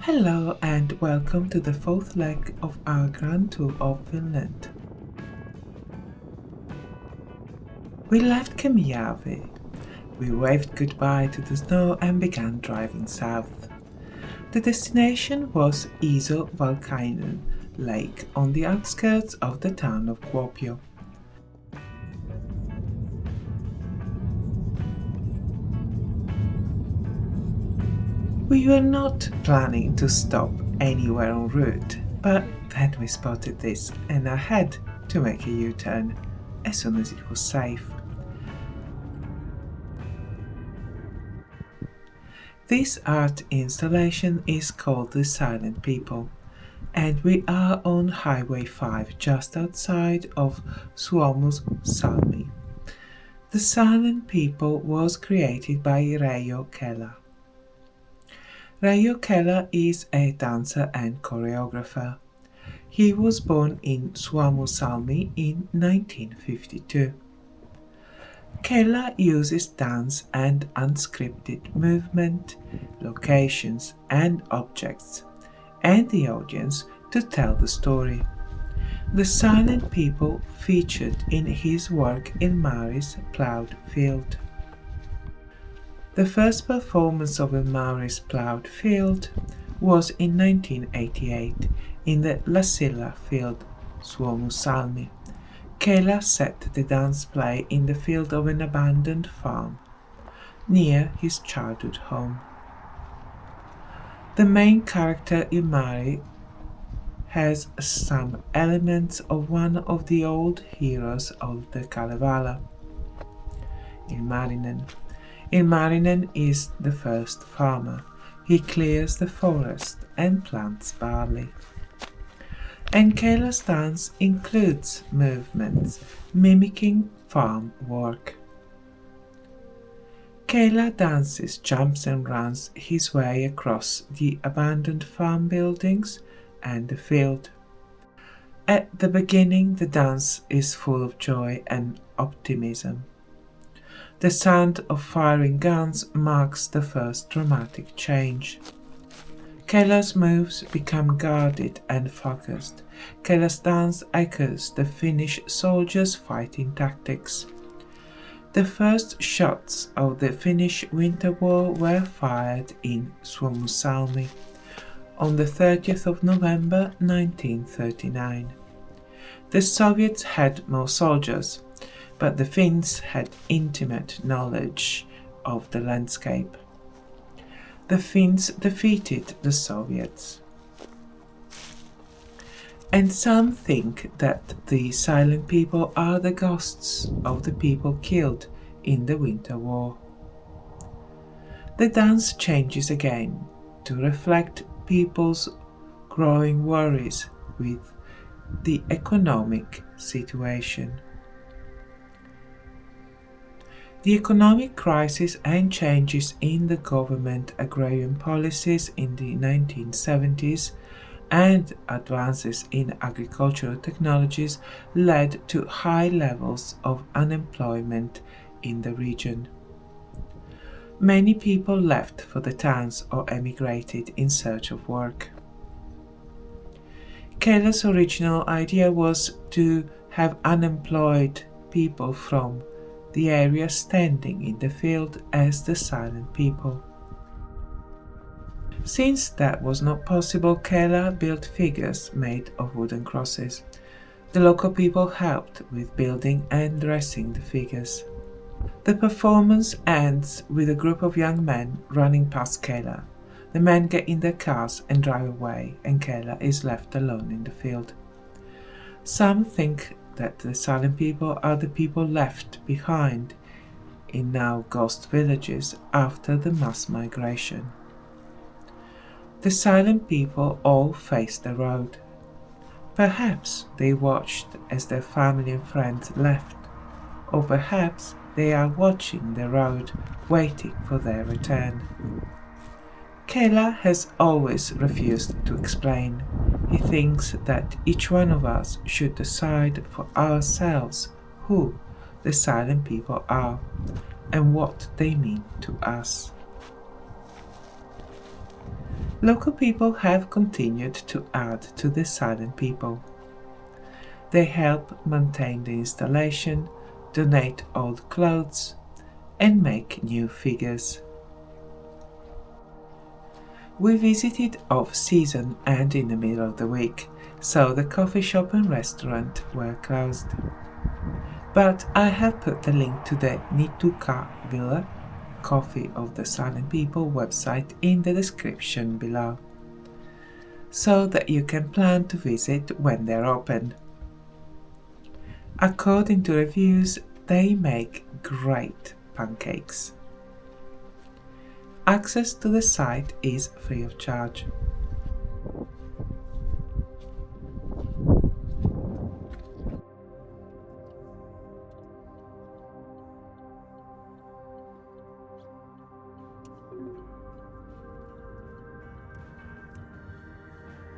Hello and welcome to the fourth leg of our grand tour of Finland. We left Kemijärvi. We waved goodbye to the snow and began driving south. The destination was Iso-Valkainen Lake on the outskirts of the town of Kuopio. We were not planning to stop anywhere en route, but then we spotted this and I had to make a U-turn as soon as it was safe. This art installation is called The Silent People, and we are on Highway 5 just outside of Suomussalmi. The Silent People was created by Reijo Kela. Reijo Kela is a dancer and choreographer. He was born in Suomussalmi in 1952. Kela uses dance and unscripted movement, locations and objects, and the audience to tell the story. The Silent People featured in his work in Mauri's ploughed field. The first performance of Mauri's ploughed field was in 1988 in the Lasilla field, Suomussalmi. Kela set the dance play in the field of an abandoned farm, near his childhood home. The main character Mauri has some elements of one of the old heroes of the Kalevala, Ilmarinen. Ilmarinen is the first farmer. He clears the forest and plants barley. And Kela's dance includes movements mimicking farm work. Kela dances, jumps and runs his way across the abandoned farm buildings and the field. At the beginning, the dance is full of joy and optimism. The sound of firing guns marks the first dramatic change. Kela's moves become guarded and focused. Kela's dance echoes the Finnish soldiers' fighting tactics. The first shots of the Finnish Winter War were fired in Suomussalmi on the 30th of November 1939. The Soviets had more soldiers, but the Finns had intimate knowledge of the landscape. The Finns defeated the Soviets. And some think that the Silent People are the ghosts of the people killed in the Winter War. The dance changes again to reflect people's growing worries with the economic situation. The economic crisis and changes in the government agrarian policies in the 1970s and advances in agricultural technologies led to high levels of unemployment in the region. Many people left for the towns or emigrated in search of work. Kela's original idea was to have unemployed people from the area standing in the field as the Silent People. Since that was not possible, Kela built figures made of wooden crosses. The local people helped with building and dressing the figures. The performance ends with a group of young men running past Kela. The men get in their cars and drive away, and Kela is left alone in the field. Some think that the Silent People are the people left behind in now ghost villages after the mass migration. The Silent People all face the road. Perhaps they watched as their family and friends left, or perhaps they are watching the road, waiting for their return. Kela has always refused to explain. He thinks that each one of us should decide for ourselves who the Silent People are and what they mean to us. Local people have continued to add to the silent people. They help maintain the installation, donate old clothes, and make new figures. We visited off-season and in the middle of the week, so the coffee shop and restaurant were closed. But I have put the link to the Nituka Villa, Coffee of the Silent People website in the description below, so that you can plan to visit when they're open. According to reviews, they make great pancakes. Access to the site is free of charge.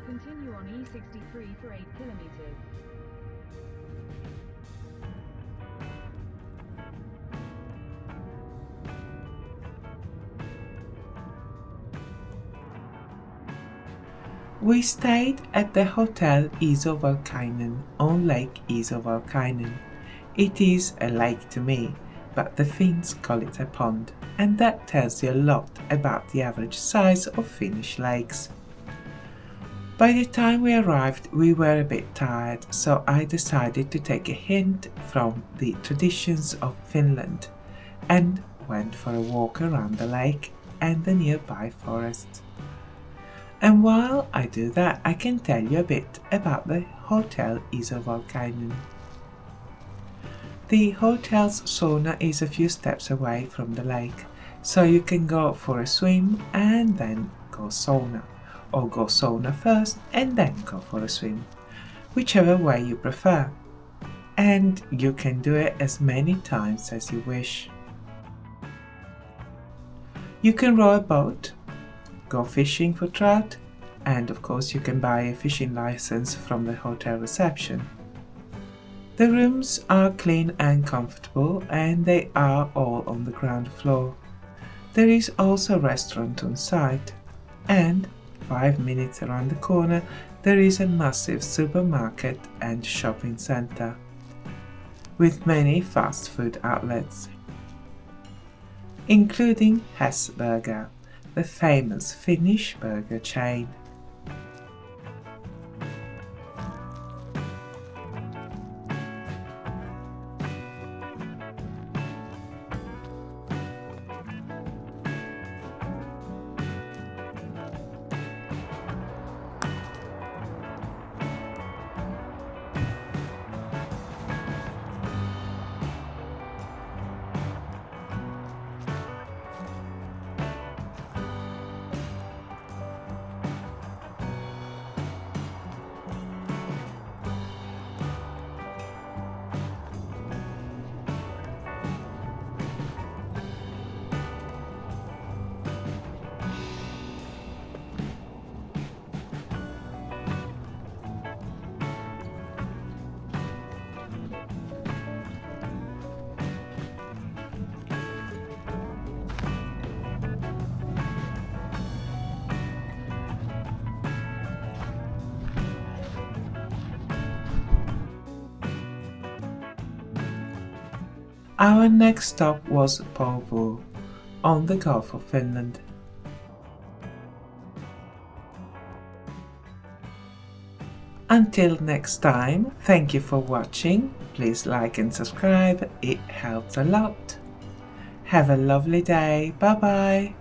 Continue on E63 for 8 kilometers. We stayed at the Hotel Isovalkainen on Lake Isovalkainen. It is a lake to me, but the Finns call it a pond, and that tells you a lot about the average size of Finnish lakes. By the time we arrived, we were a bit tired, so I decided to take a hint from the traditions of Finland and went for a walk around the lake and the nearby forest. And while I do that, I can tell you a bit about the Hotel Isovalkainen. The hotel's sauna is a few steps away from the lake, so you can go for a swim and then go sauna, or go sauna first and then go for a swim, whichever way you prefer. And you can do it as many times as you wish. You can row a boat, go fishing for trout, and of course you can buy a fishing license from the hotel reception. The rooms are clean and comfortable, and they are all on the ground floor. There is also a restaurant on site, and 5 minutes around the corner there is a massive supermarket and shopping center with many fast food outlets, including Hesburger, the famous Finnish burger chain. Our next stop was Porvoo, on the Gulf of Finland. Until next time, thank you for watching. Please like and subscribe, it helps a lot. Have a lovely day, bye bye.